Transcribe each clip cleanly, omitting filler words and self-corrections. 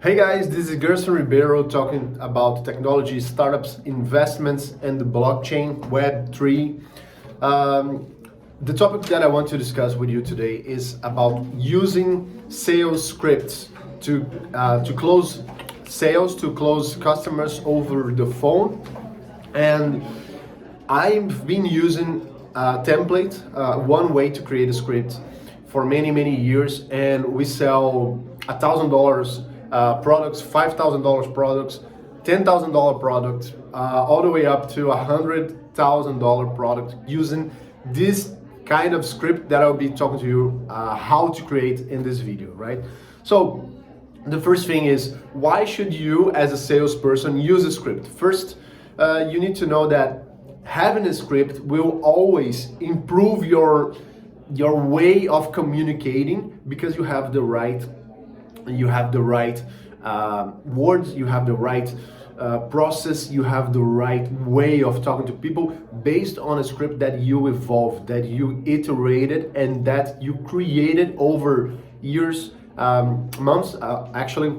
Hey guys, this is Gerson Ribeiro talking about technology, startups, investments, and the blockchain, Web3. The topic that I want to discuss with you today is about using sales scripts to close sales, to close customers over the phone. And I've been using a template, one way to create a script for many years, and we sell $1,000 products, $5,000 products, $10,000 products, all the way up to $100,000 product using this kind of script that I'll be talking to you how to create in this video, right? So the first thing is, why should you as a salesperson use a script? First, you need to know that having a script will always improve your way of communicating, because you have the right words, you have the right process, you have the right way of talking to people based on a script that you evolved, that you iterated, and that you created over years, months actually,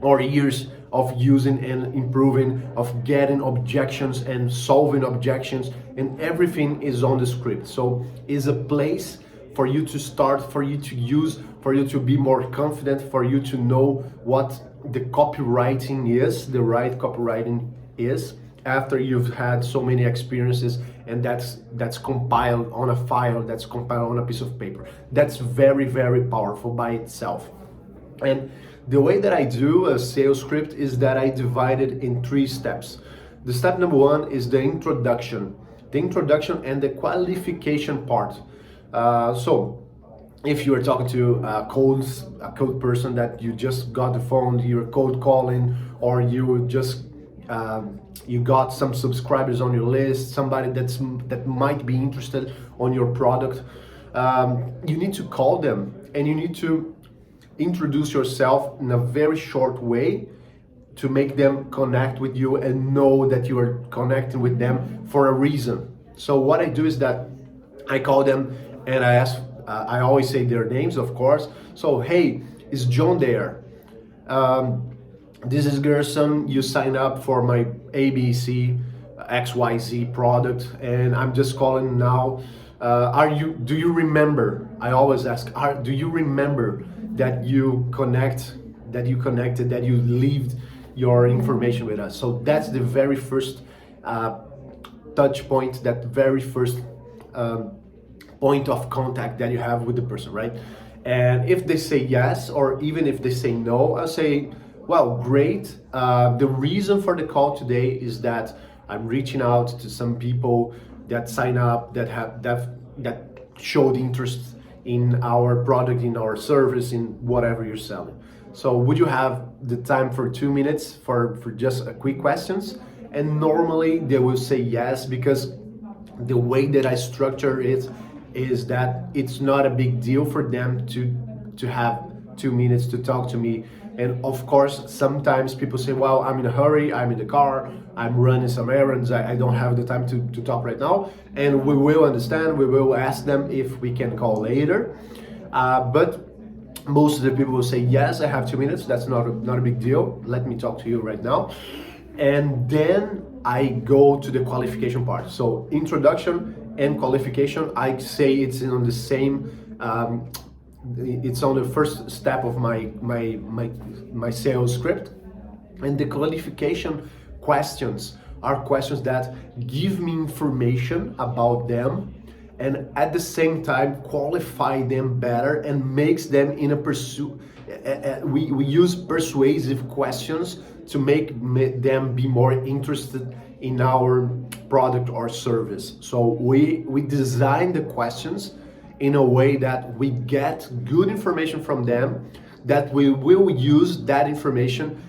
or years of using and improving, of getting objections and solving objections, and everything is on the script. So it's a place for you to start, for you to use, for you to be more confident, for you to know what the copywriting is, the right copywriting is, after you've had so many experiences, and that's compiled on a file, that's compiled on a piece of paper. That's very powerful by itself. And the way that I do a sales script is that I divide it in 3 steps. The step number 1 is the introduction and the qualification part. So if you are talking to a code person that you just got the phone, you're cold calling, or you just you got some subscribers on your list, somebody that might be interested on your product, you need to call them and you need to introduce yourself in a very short way to make them connect with you and know that you are connecting with them for a reason. So what I do is that I call them and I ask, I always say their names, of course. So, hey, is John there? This is Gerson. You sign up for my ABC XYZ product, and I'm just calling now. Do you remember? I always ask, do you remember that you connected, that you leave your information with us? So that's the very first touch point, that very first point of contact that you have with the person, right? And if they say yes, or even if they say no, I'll say, well, great. The reason for the call today is that I'm reaching out to some people that sign up, that showed interest in our product, in our service, in whatever you're selling. So would you have the time for 2 minutes for just a quick questions? And normally they will say yes, because the way that I structure it is that it's not a big deal for them to have 2 minutes to talk to me. And of course, sometimes people say, well, I'm in a hurry, I'm in the car, I'm running some errands, I don't have the time to talk right now. And we will understand, we will ask them if we can call later. But most of the people will say, yes, I have 2 minutes, that's not a big deal, let me talk to you right now. And then I go to the qualification part. So introduction and qualification, I say it's on the same, it's on the first step of my sales script. And the qualification questions are questions that give me information about them, and at the same time qualify them better and makes them in a pursuit. We use persuasive questions to make them be more interested in our product or service. So we design the questions in a way that we get good information from them, that we will use that information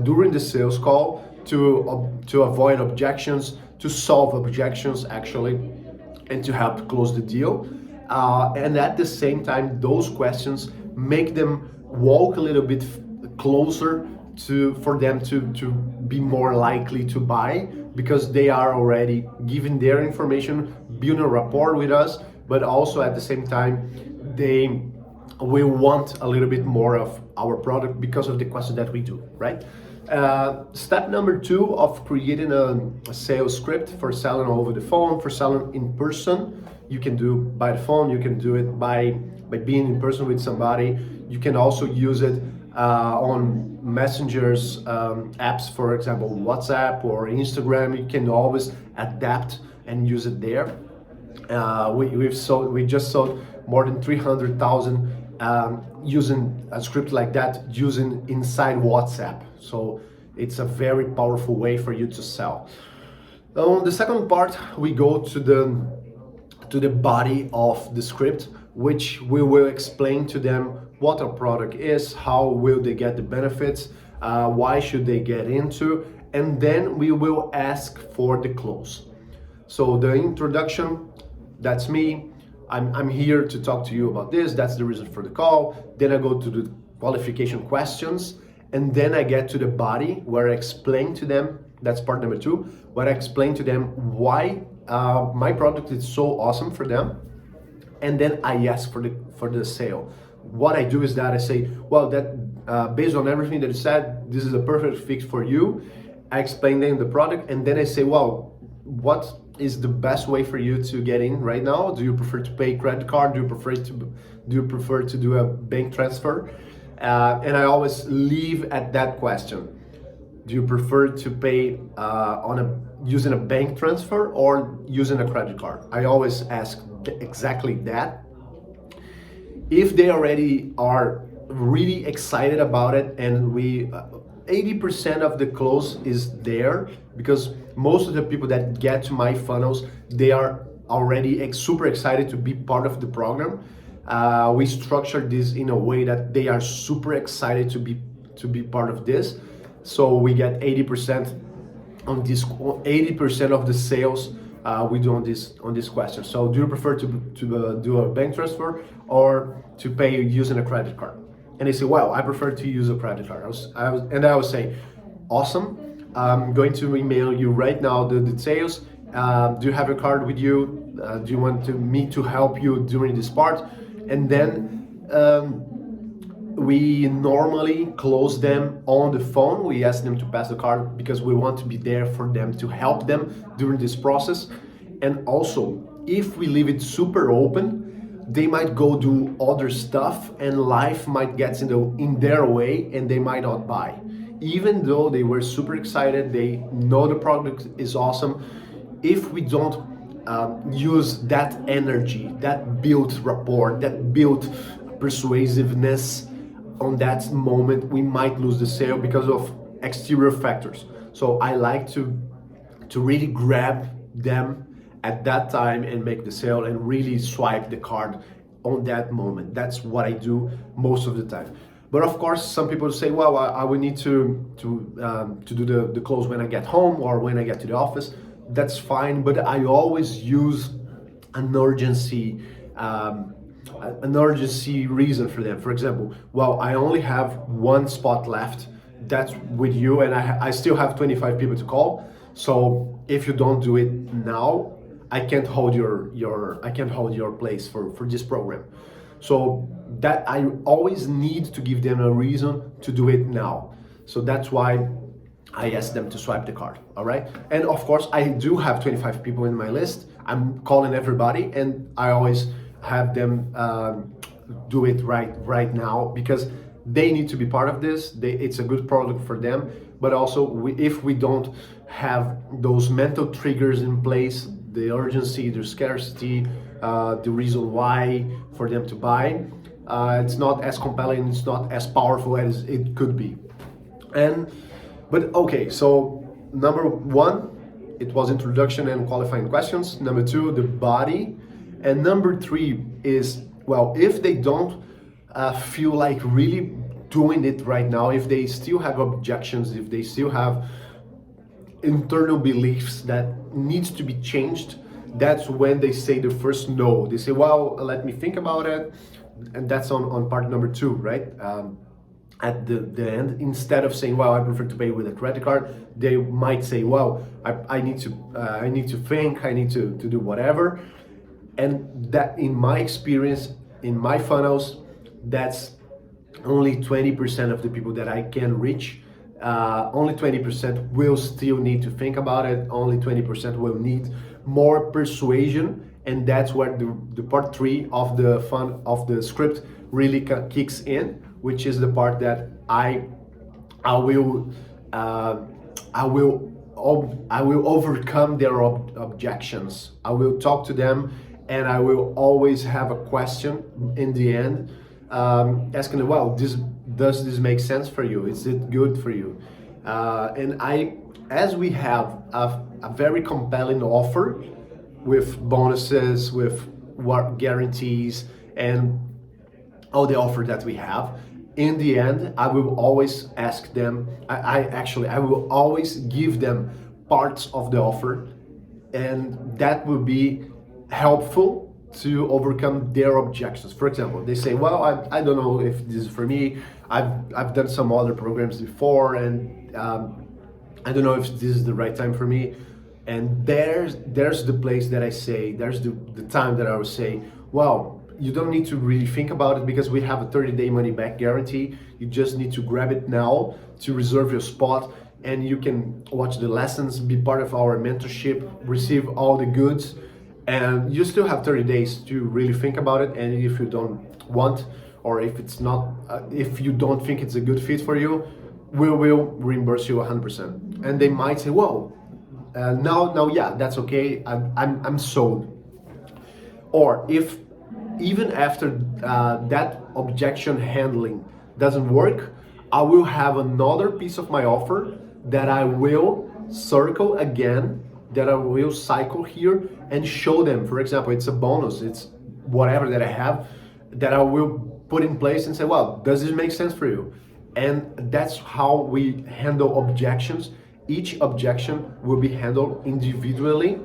during the sales call to avoid objections, to solve objections actually, and to help close the deal. And at the same time, those questions make them walk a little bit closer for them to be more likely to buy, because they are already giving their information, building a rapport with us, but also at the same time they we want a little bit more of our product because of the question that we do, right? Step number 2 of creating a sales script for selling over the phone, for selling in person. You can do by the phone, you can do it by being in person with somebody. You can also use it on messengers apps, for example, WhatsApp or Instagram. You can always adapt and use it there. We just sold more than 300,000 using a script like that, using inside WhatsApp. So it's a very powerful way for you to sell. On the second part, we go to the body of the script, which we will explain to them what our product is, how will they get the benefits, why should they get into, and then we will ask for the close. So the introduction, that's me. I'm here to talk to you about this. That's the reason for the call. Then I go to the qualification questions, and then I get to the body where I explain to them. That's part number 2, where I explain to them why my product is so awesome for them, and then I ask for the sale. What I do is that I say, well, that based on everything that you said, this is a perfect fit for you. I explain them the product, and then I say, well, what is the best way for you to get in right now? Do you prefer to pay credit card? Do you prefer to do a bank transfer? And I always leave at that question. Do you prefer to pay using a bank transfer or using a credit card? I always ask exactly that. If they already are really excited about it, and 80% of the close is there, because most of the people that get to my funnels, they are already super excited to be part of the program. We structured this in a way that they are super excited to be part of this. So we get 80% on this. 80% of the sales we do on this question. So do you prefer to do a bank transfer or to pay using a credit card? And they say, well, I prefer to use a credit card. And I would say, awesome. I'm going to email you right now the details. Do you have a card with you? Do you want me to help you during this part? And then we normally close them on the phone. We ask them to pass the card because we want to be there for them, to help them during this process. And also, if we leave it super open, they might go do other stuff and life might get in their way and they might not buy. Even though they were super excited, they know the product is awesome. If we don't use that energy, that built rapport, that built persuasiveness on that moment, we might lose the sale because of exterior factors. So I like to really grab them at that time and make the sale and really swipe the card on that moment. That's what I do most of the time. But of course, some people say, well, I will need to do the close when I get home or when I get to the office. That's fine, but I always use an urgency reason for them. For example, well, I only have one spot left. That's with you, and I still have 25 people to call. So if you don't do it now, I can't hold your place for this program. So that I always need to give them a reason to do it now. So that's why I ask them to swipe the card, all right? And of course, I do have 25 people in my list. I'm calling everybody, and I always have them do it right now because they need to be part of this. It's a good product for them, but also if we don't have those mental triggers in place, the urgency, the scarcity, the reason why for them to buy, it's not as compelling, it's not as powerful as it could be. But okay, so number 1, it was introduction and qualifying questions. Number 2, the body. And number 3 is, well, if they don't feel like really doing it right now, if they still have objections, if they still have internal beliefs that needs to be changed, that's when they say the first no. They say, well, let me think about it. And that's on part number 2, right? At the end, instead of saying, well, I prefer to pay with a credit card, they might say, well, I need to think, I need to do whatever. And that, in my experience, in my funnels, that's only 20% of the people that I can reach. Only 20% will still need to think about it. Only 20% will need more persuasion, and that's where the part three of the fun of the script really kicks in, which is the part that I will uh, I will overcome their objections. I will talk to them, and I will always have a question in the end, asking, well, does this make sense for you? Is it good for you? And as we have a very compelling offer with bonuses, with what guarantees, and all the offer that we have, in the end I will always ask them, I will always give them parts of the offer, and that will be helpful to overcome their objections. For example, they say, well, I don't know if this is for me. I've done some other programs before, and I don't know if this is the right time for me. And there's the place that I say, there's the time that I will say, well, you don't need to really think about it, because we have a 30-day money back guarantee. You just need to grab it now to reserve your spot, and you can watch the lessons, be part of our mentorship, receive all the goods, and you still have 30 days to really think about it. And if you don't want, or if it's not, if you don't think it's a good fit for you, we will reimburse you 100%. And they might say, whoa, now, yeah, that's okay. I'm sold. Or if even after that objection handling doesn't work, I will have another piece of my offer that I will circle again, that I will cycle here and show them. For example, it's a bonus, it's whatever that I have, that I will put in place and say, well, does this make sense for you? And that's how we handle objections. Each objection will be handled individually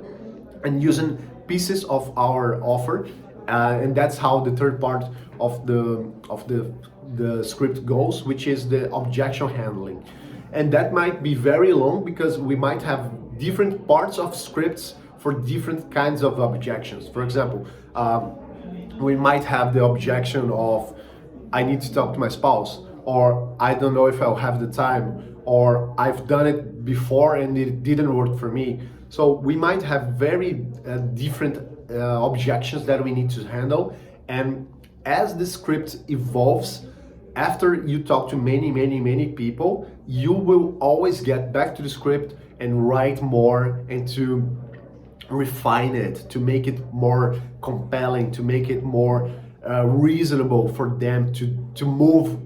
and using pieces of our offer. And that's how the third part of the script goes, which is the objection handling. And that might be very long, because we might have different parts of scripts for different kinds of objections. For example, we might have the objection of, I need to talk to my spouse, or I don't know if I'll have the time, or I've done it before and it didn't work for me. So we might have very different objections that we need to handle. And as the script evolves, after you talk to many people, you will always get back to the script and write more, and to refine it, to make it more compelling, to make it more reasonable for them to move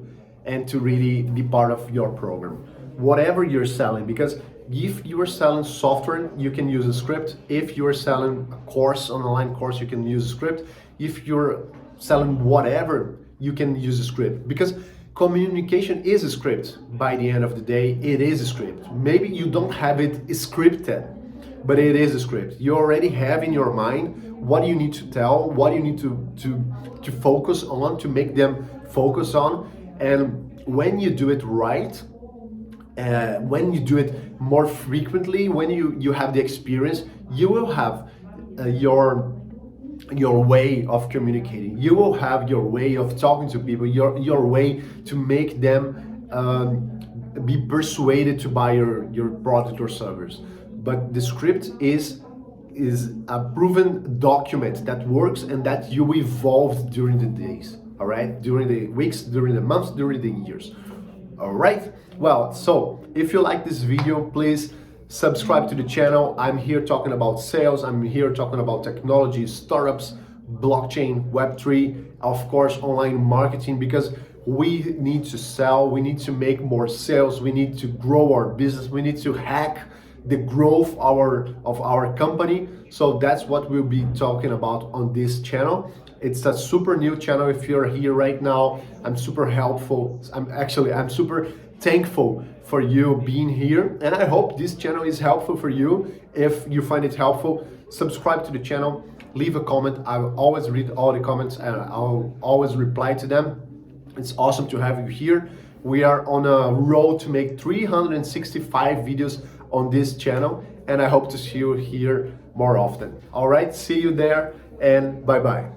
and to really be part of your program. Whatever you're selling, because if you are selling software, you can use a script. If you are selling a course, an online course, you can use a script. If you're selling whatever, you can use a script, because communication is a script. By the end of the day, it is a script. Maybe you don't have it scripted, but it is a script. You already have in your mind what you need to tell, what you need to focus on, to make them focus on. And when you do it right, when you do it more frequently, when you have the experience, you will have your way of communicating. You will have your way of talking to people, your way to make them be persuaded to buy your product or service. But the script is a proven document that works, and that you evolved during the days, all right, during the weeks, during the months, during the years. All right, well, so if you like this video, please subscribe to the channel. I'm here talking about sales, I'm here talking about technology, startups, blockchain, Web3, of course, online marketing, because we need to sell, we need to make more sales, we need to grow our business, we need to hack the growth of our company. So that's what we'll be talking about on this channel. It's a super new channel. If you're here right now, I'm super helpful. I'm super thankful for you being here, and I hope this channel is helpful for you. If you find it helpful, subscribe to the channel, leave a comment. I will always read all the comments and I'll always reply to them. It's awesome to have you here. We are on a road to make 365 videos on this channel, and I hope to see you here more often. All right, see you there, and bye-bye.